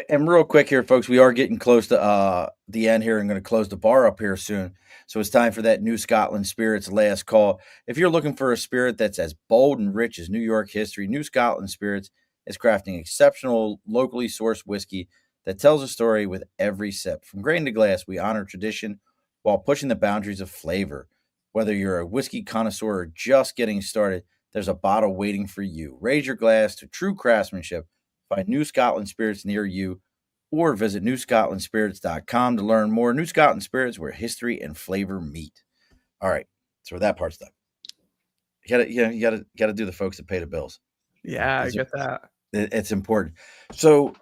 and real quick here, folks, we are getting close to the end here. I'm going to close the bar up here soon. So it's time for that New Scotland Spirit's last call. If you're looking for a spirit that's as bold and rich as New York history, New Scotland Spirits is crafting exceptional, locally sourced whiskey that tells a story with every sip. From grain to glass, we honor tradition while pushing the boundaries of flavor. Whether you're a whiskey connoisseur or just getting started, there's a bottle waiting for you. Raise your glass to true craftsmanship. Find New Scotland Spirits near you or visit newscotlandspirits.com to learn more. New Scotland Spirits, where history and flavor meet. All right. So that part's done. You gotta do the folks that pay the bills. Yeah, I get that. It's important. So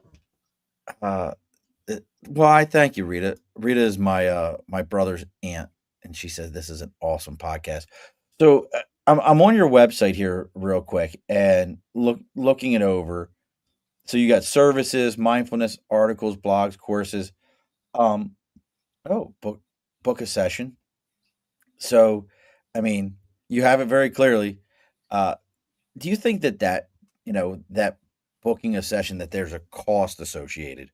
uh well, I thank you, Rita. Rita is my brother's aunt, and she said this is an awesome podcast. So I'm on your website here real quick and looking it over. So you got services, mindfulness, articles, blogs, courses. Um, oh, book a session. So, I mean, you have it very clearly. Uh, do you think that booking a session that there's a cost associated?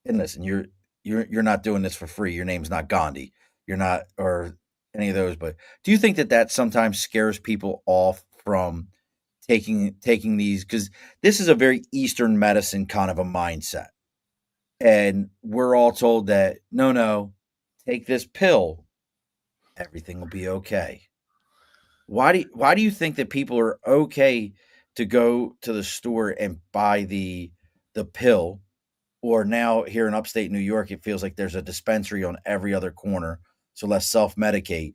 And listen, you're not doing this for free. Your name's not Gandhi. You're not or any of those. But do you think that sometimes scares people off from taking these because this is a very Eastern medicine kind of a mindset. And we're all told that no, take this pill, everything will be okay. Why do you think that people are okay to go to the store and buy the pill? Or now here in upstate New York, it feels like there's a dispensary on every other corner. So let's self medicate.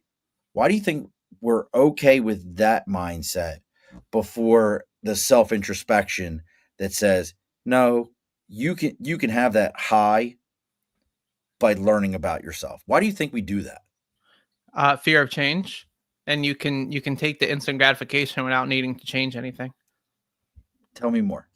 Why do you think we're okay with that mindset before the self introspection that says, no, you can have that high by learning about yourself? Why do you think we do that? Fear of change, and you can take the instant gratification without needing to change anything. Tell me more.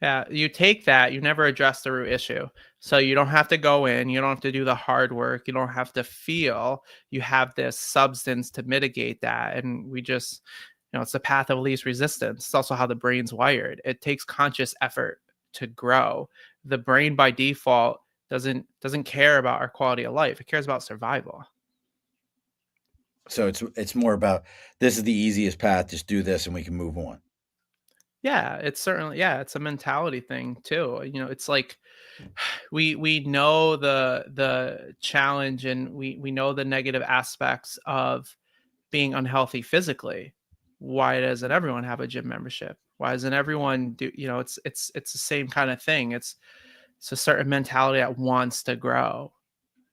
Yeah, you take that, you never address the root issue. So you don't have to go in, you don't have to do the hard work, you don't have to feel. You have this substance to mitigate that. And we just, it's the path of least resistance. It's also how the brain's wired. It takes conscious effort to grow. The brain by default doesn't care about our quality of life. It cares about survival. So it's more about this is the easiest path, just do this and we can move on. Yeah, it's certainly, yeah, it's a mentality thing too. It's like we know the challenge, and we know the negative aspects of being unhealthy physically. Why doesn't everyone have a gym membership? Why doesn't everyone do, it's the same kind of thing. It's a certain mentality that wants to grow,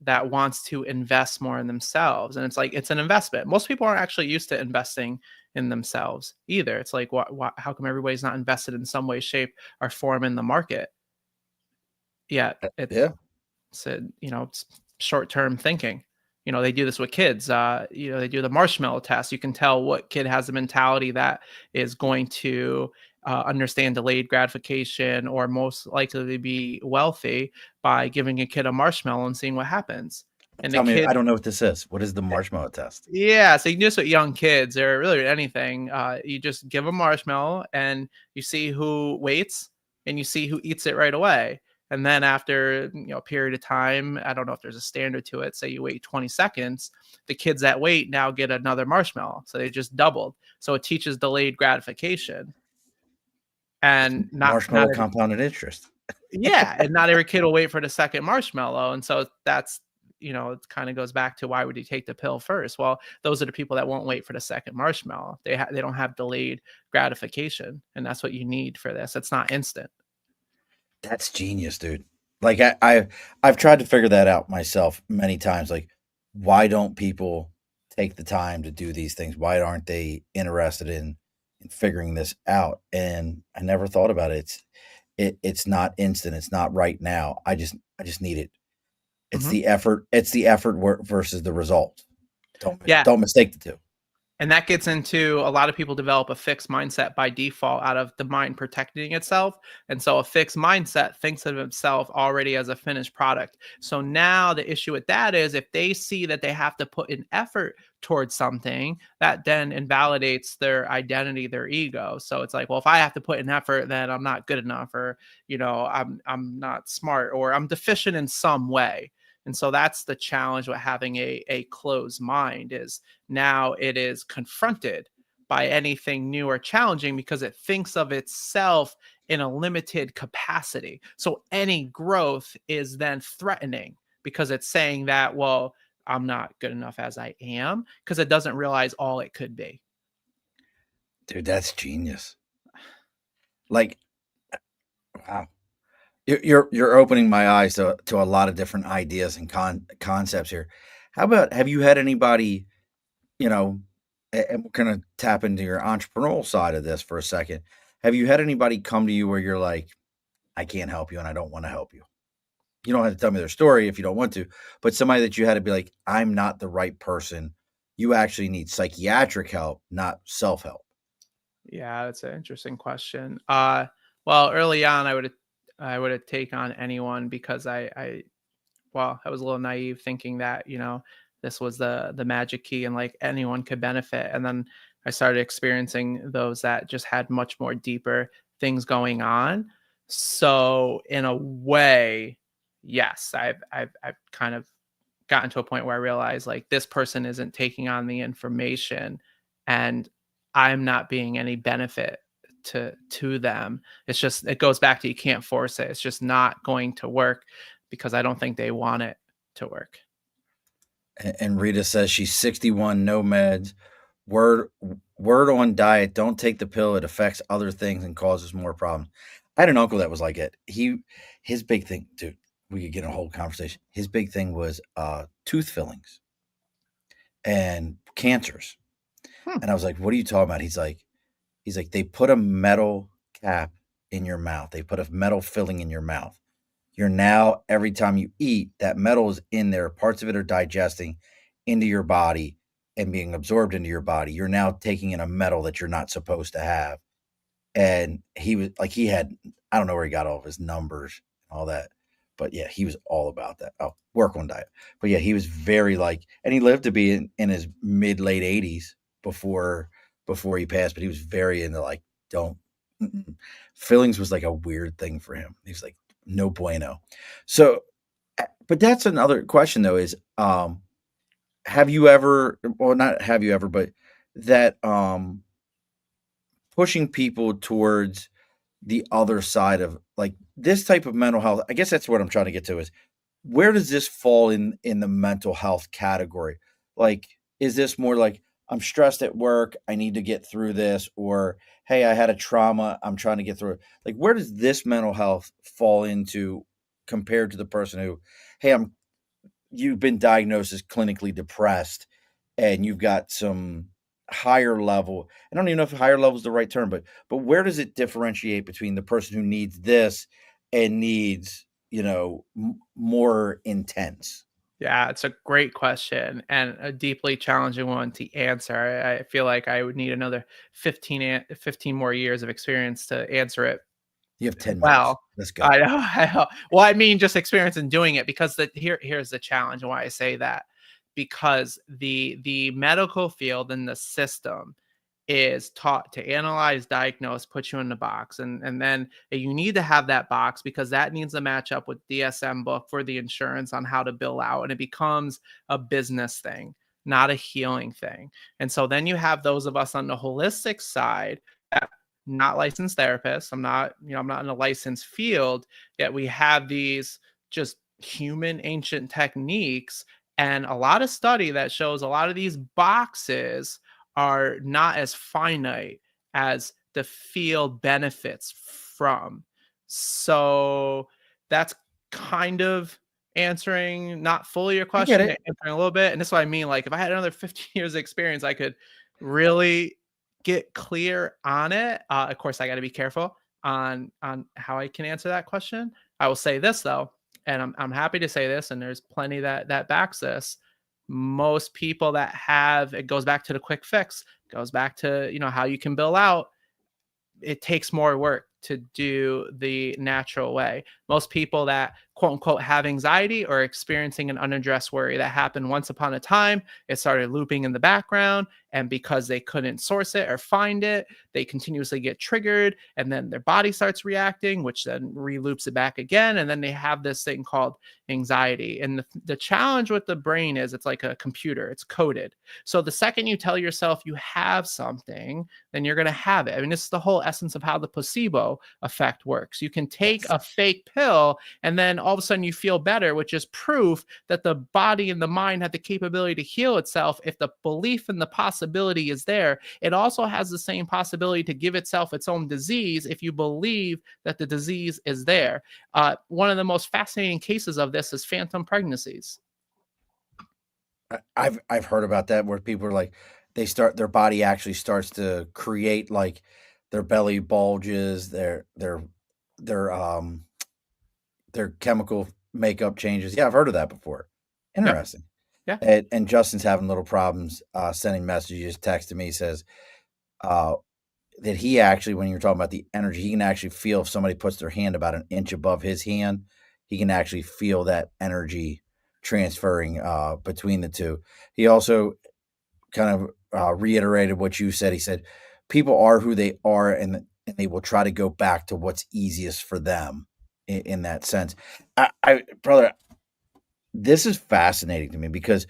that wants to invest more in themselves. And it's like, it's an investment. Most people aren't actually used to investing in themselves either. It's like, how come everybody's not invested in some way, shape, or form in the market? Yeah, Yeah. it's short-term thinking. they do this with kids. They do the marshmallow test. You can tell what kid has a mentality that is going to understand delayed gratification or most likely to be wealthy by giving a kid a marshmallow and seeing what happens. And the Tell me, I kid, don't know what this is. What is the marshmallow test? yeah, so you can do this with young kids or really with anything. You just give a marshmallow and you see who waits and you see who eats it right away. And then after a period of time, I don't know if there's a standard to it. Say you wait 20 seconds, the kids that wait now get another marshmallow. So they just doubled. So it teaches delayed gratification. And not Marshmallow every compounded interest. yeah, and not every kid will wait for the second marshmallow, and so that's it kind of goes back to why would you take the pill first? Well, those are the people that won't wait for the second marshmallow. They don't have delayed gratification, and that's what you need for this. It's not instant. That's genius, dude. Like I've tried to figure that out myself many times. Like, why don't people take the time to do these things? Why aren't they interested in figuring this out? And I never thought about it. It's not instant. It's not right now. I just need it. It's Mhm. the effort. It's the effort versus the result. Don't Yeah. don't mistake the two. And that gets into a lot of people develop a fixed mindset by default out of the mind protecting itself. And so a fixed mindset thinks of itself already as a finished product. So now the issue with that is if they see that they have to put an effort towards something, that then invalidates their identity, their ego. So it's like, well, if I have to put an effort, then I'm not good enough, or I'm not smart, or I'm deficient in some way. And so that's the challenge with having a closed mind is now it is confronted by anything new or challenging because it thinks of itself in a limited capacity. So any growth is then threatening because it's saying that, well, I'm not good enough as I am, because it doesn't realize all it could be. Dude, that's genius. Like, wow. You're opening my eyes to a lot of different ideas and concepts here. How about have you had anybody, you know, and we're gonna tap into your entrepreneurial side of this for a second. Have you had anybody come to you where you're like, I can't help you and I don't want to help you? You don't have to tell me their story if you don't want to, but somebody that you had to be like, I'm not the right person. You actually need psychiatric help, not self help. Yeah, that's an interesting question. Well, early on, I would take on anyone because I was a little naive thinking that, this was the magic key and like anyone could benefit. And then I started experiencing those that just had much more deeper things going on. So in a way, yes, I've kind of gotten to a point where I realized like this person isn't taking on the information and I'm not being any benefit to them. It's just it goes back to you can't force it. It's just not going to work because I don't think they want it to work. And Rita says she's 61, no meds. Word word on diet, don't take the pill. It affects other things and causes more problems. I had an uncle that was like it. His big thing, dude, we could get in a whole conversation. His big thing was tooth fillings and cancers. Hmm. And I was like, what are you talking about? He's like, they put a metal cap in your mouth. They put a metal filling in your mouth. You're now, every time you eat, that metal is in there. Parts of it are digesting into your body and being absorbed into your body. You're now taking in a metal that you're not supposed to have. And he was like, I don't know where he got all of his numbers and all that. But yeah, he was all about that. Oh, work on diet. But yeah, he was very like, and he lived to be in his mid late 80s before he passed. But he was very into like, don't fillings was like a weird thing for him. He's like, no bueno. So, but that's another question though, is have you ever, well, not have you ever, but that pushing people towards the other side of like this type of mental health, I guess that's what I'm trying to get to, is where does this fall in the mental health category? Like, is this more like I'm stressed at work, I need to get through this, or hey, I had a trauma, I'm trying to get through it? Like, where does this mental health fall into compared to the person who, hey, you've been diagnosed as clinically depressed and you've got some higher level, I don't even know if higher level is the right term, but where does it differentiate between the person who needs this and needs, more intense? Yeah, it's a great question and a deeply challenging one to answer. I feel like I would need another 15 more years of experience to answer it You have 10 minutes. well. Let's go. I know, I know. Well, I mean, just experience in doing it because here's the challenge and why I say that. Because the medical field and the system is taught to analyze, diagnose, put you in the box. And then you need to have that box because that needs to match up with DSM book for the insurance on how to bill out. And it becomes a business thing, not a healing thing. And so then you have those of us on the holistic side that not licensed therapists. I'm not in a licensed field, yet we have these just human ancient techniques and a lot of study that shows a lot of these boxes are not as finite as the field benefits from. So that's kind of answering not fully your I get question, it. answering a little bit. And that's what I mean. Like if I had another 15 years of experience, I could really get clear on it. Of course, I got to be careful on how I can answer that question. I will say this though, and I'm happy to say this, and there's plenty that backs this. Most people that have it goes back to the quick fix, goes back to how you can bill out. It takes more work to do the natural way. Most people that quote unquote have anxiety or experiencing an unaddressed worry that happened once upon a time, it started looping in the background. And because they couldn't source it or find it, they continuously get triggered. And then their body starts reacting, which then reloops it back again. And then they have this thing called anxiety. And the challenge with the brain is it's like a computer, it's coded. So the second you tell yourself you have something, then you're going to have it. I mean, this is the whole essence of how the placebo effect works. You can take Yes. a fake pill and then all of a sudden you feel better, which is proof that the body and the mind have the capability to heal itself. If the belief and the possibility is there, it also has the same possibility to give itself its own disease if you believe that the disease is there. One of the most fascinating cases of this is phantom pregnancies. I've heard about that where people are like their body actually starts to create like their belly bulges, their their chemical makeup changes. Yeah, I've heard of that before. Yeah, Interesting. yeah. And Justin's having little problems sending messages, texting me, says uh, that he actually, when you're talking about the energy, he can actually feel if somebody puts their hand about an inch above his hand, he can actually feel that energy transferring between the two. He also kind of reiterated what you said. He said, people are who they are, and they will try to go back to what's easiest for them in that sense. Brother, this is fascinating to me because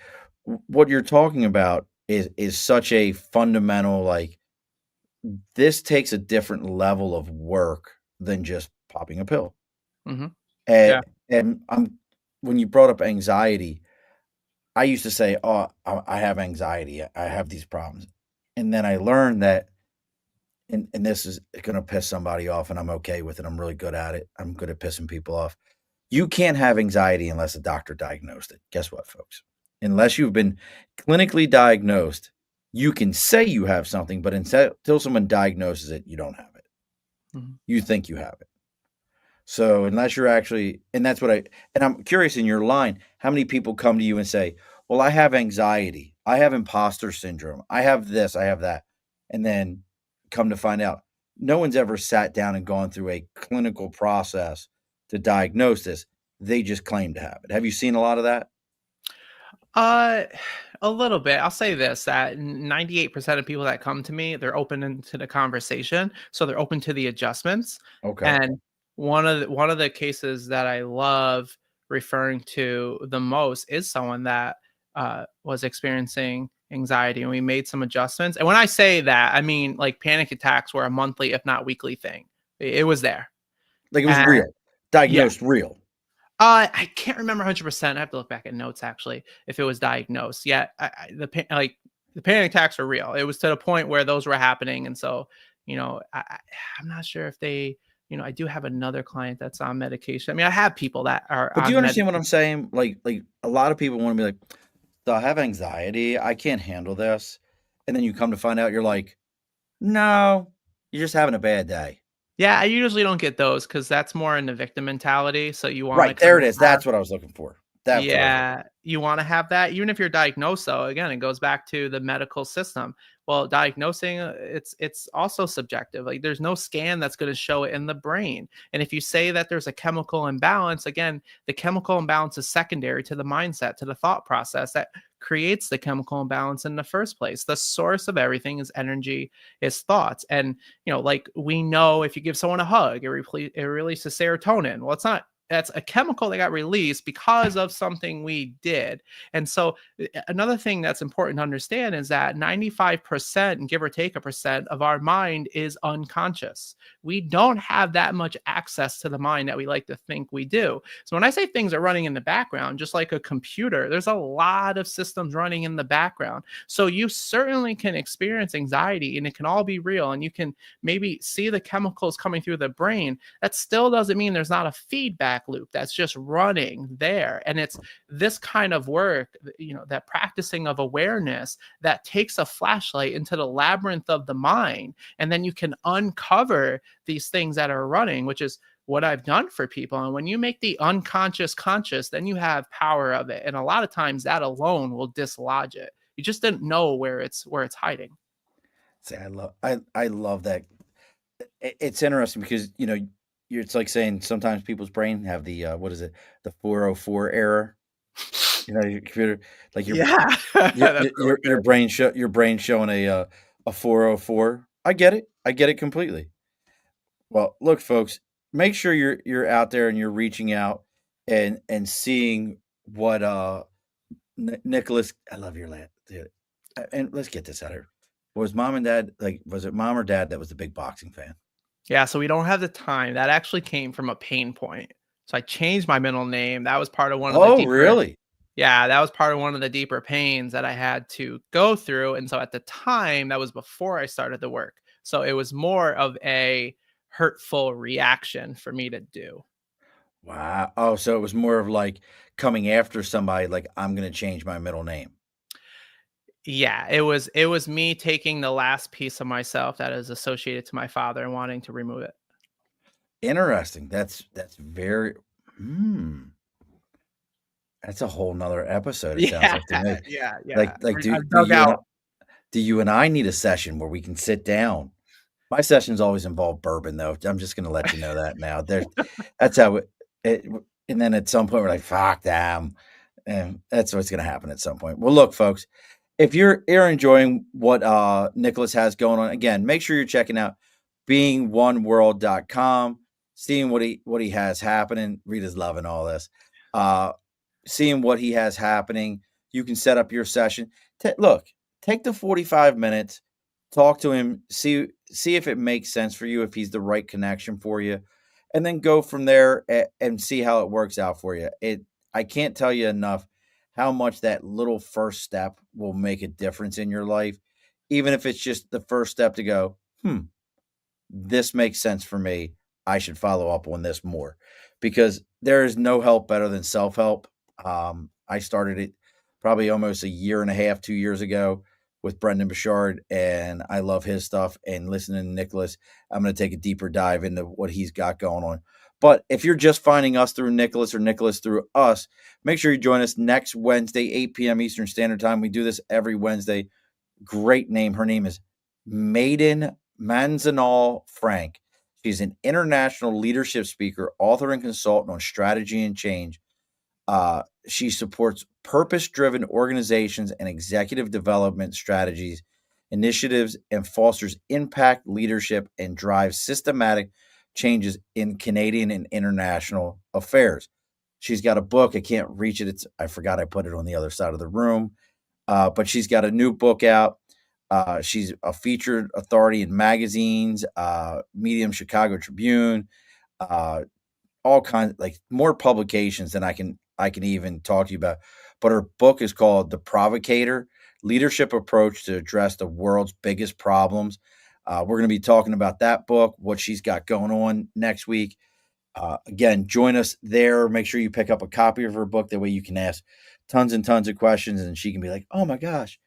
what you're talking about is such a fundamental, like, this takes a different level of work than just popping a pill. Hmm. And Yeah. and I'm when you brought up anxiety, I used to say, "Oh, I have anxiety. I have these problems." And then I learned that and this is gonna piss somebody off, and I'm okay with it. I'm really good at it. I'm good at pissing people off. You can't have anxiety unless a doctor diagnosed it. Guess what, folks? Unless you've been clinically diagnosed, you can say you have something, but until someone diagnoses it, you don't have it. Mhm. You think you have it. So unless you're actually, and that's what and I'm curious in your line, how many people come to you and say, well, I have anxiety. I have imposter syndrome. I have this, I have that. And then come to find out, no one's ever sat down and gone through a clinical process to diagnose this. They just claim to have it. Have you seen a lot of that? Uh, a little bit. I'll say this, that 98% of people that come to me, they're open into the conversation, so they're open to the adjustments. Okay. And one of the cases that I love referring to the most is someone that was experiencing anxiety, and we made some adjustments. And when I say that, I mean like panic attacks were a monthly, if not weekly thing. It was there. Like it was And real, yeah, diagnosed real. I can't remember 100%. I have to look back at notes actually if it was diagnosed. Yeah, the panic attacks were real. It was to the point where those were happening, and so I'm not sure if they. I do have another client that's on medication. I mean, I have people that are But do you on understand what medication. I'm saying? Like a lot of people want to be like, so I have anxiety. I can't handle this. And then you come to find out you're like, no, you're just having a bad day. Yeah, I usually don't get those because that's more in the victim mentality. So you want to Right. kind There it of is. have That's what I was looking for. That's what I was looking. Yeah, you want to have that, even if you're diagnosed. So again, it goes back to the medical system. Well, diagnosing, it's also subjective. Like there's no scan that's going to show it in the brain. And if you say that there's a chemical imbalance, again, the chemical imbalance is secondary to the mindset, to the thought process that creates the chemical imbalance in the first place. The source of everything is energy, is thoughts. And like we know, if you give someone a hug, it releases serotonin. Well, it's not, that's a chemical that got released because of something we did. And so another thing that's important to understand is that 95% and give or take a percent of our mind is unconscious. We don't have that much access to the mind that we like to think we do. So when I say things are running in the background, just like a computer, there's a lot of systems running in the background. So you certainly can experience anxiety and it can all be real. And you can maybe see the chemicals coming through the brain. That still doesn't mean there's not a feedback loop that's just running there. And it's this kind of work, that practicing of awareness that takes a flashlight into the labyrinth of the mind. And then you can uncover these things that are running, which is what I've done for people. And when you make the unconscious conscious, then you have power of it. And a lot of times that alone will dislodge it. You just didn't know where it's hiding. See, I love that. It's interesting because it's like saying sometimes people's brain have the what is it, the 404 error. Your computer, like Yeah. That's really your good. brain showing a 404. I get it. I get it completely. Well, look, folks, make sure you're out there and you're reaching out and seeing what Nicholas. I love your lad, dude. And let's get this out here. Was mom and dad like? Was it mom or dad that was the big boxing fan? Yeah, so we don't have the time. That actually came from a pain point. So I changed my middle name. That was part of one of the Oh, deeper, really? yeah, that was part of one of the deeper pains that I had to go through. And so at the time, that was before I started the work. So it was more of a hurtful reaction for me to do. Wow. Oh, so it was more of like coming after somebody. Like I'm going to change my middle name. Yeah, it was me taking the last piece of myself that is associated to my father and wanting to remove it. Interesting. That's very. Hmm. That's a whole nother episode. It sounds Yeah, like to me. yeah, yeah. Like do I've do dug you and out. do you and I need a session where we can sit down? My sessions always involve bourbon, though. I'm just going to let you know that now. That's how it. And then at some point, we're like, "Fuck them," and that's what's going to happen at some point. Well, look, folks, if you're enjoying what Nicholas has going on, again, make sure you're checking out beingoneworld.com, seeing what he has happening. Rita's loving all this. Uh, Seeing what he has happening. You can set up your session. Look, take the 45 minutes, talk to him, see if it makes sense for you, if he's the right connection for you, and then go from there and see how it works out for you. I can't tell you enough how much that little first step will make a difference in your life, even if it's just the first step to go, this makes sense for me. I should follow up on this more because there is no help better than self help. I started it probably almost a year and a half, 2 years ago with Brendan Bouchard, and I love his stuff. And listening to Nicholas, I'm going to take a deeper dive into what he's got going on. But if you're just finding us through Nicholas or Nicholas through us, make sure you join us next Wednesday, 8 p.m. Eastern Standard Time. We do this every Wednesday. Great name. Her name is Maiden Manzanal Frank. She's an international leadership speaker, author, and consultant on strategy and change. She supports purpose-driven organizations and executive development strategies, initiatives, and fosters impact leadership and drives systematic changes in Canadian and international affairs. She's got a book. I can't reach it. I forgot I put it on the other side of the room. But she's got a new book out. She's a featured authority in magazines, Medium, Chicago Tribune, uh, all kinds, like more publications than I can even talk to you about. But her book is called The Provocator: Leadership Approach to Address the World's Biggest Problems. We're going to be talking about that book, what she's got going on next week. Again, join us there. Make sure you pick up a copy of her book. That way you can ask tons and tons of questions, and she can be like, "Oh my gosh,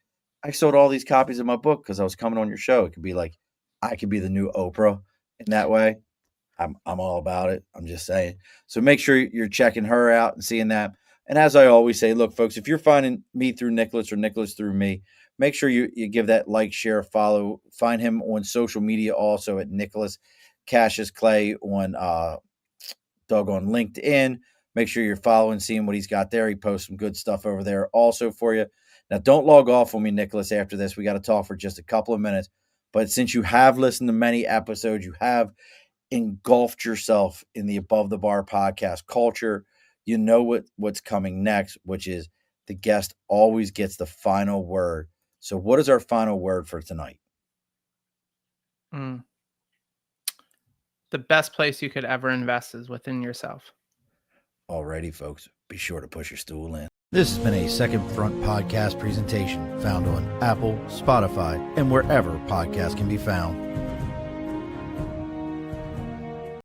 I sold all these copies of my book because I was coming on your show." It could be like, I could be the new Oprah in that way. I'm all about it. I'm just saying. So make sure you're checking her out and seeing that. And as I always say, look, folks, if you're finding me through Nicholas or Nicholas through me, make sure you give that like, share, follow. Find him on social media also at Nicholas Cassius Clay on on LinkedIn. Make sure you're following, seeing what he's got there. He posts some good stuff over there also for you. Now, don't log off on me, Nicholas, after this. We got to talk for just a couple of minutes. But since you have listened to many episodes, you have engulfed yourself in the Above the Bar podcast culture, you know what's coming next, which is the guest always gets the final word. So what is our final word for tonight? The best place you could ever invest is within yourself. Alrighty, folks, be sure to push your stool in. This has been a Second Front podcast presentation found on Apple, Spotify, and wherever podcasts can be found.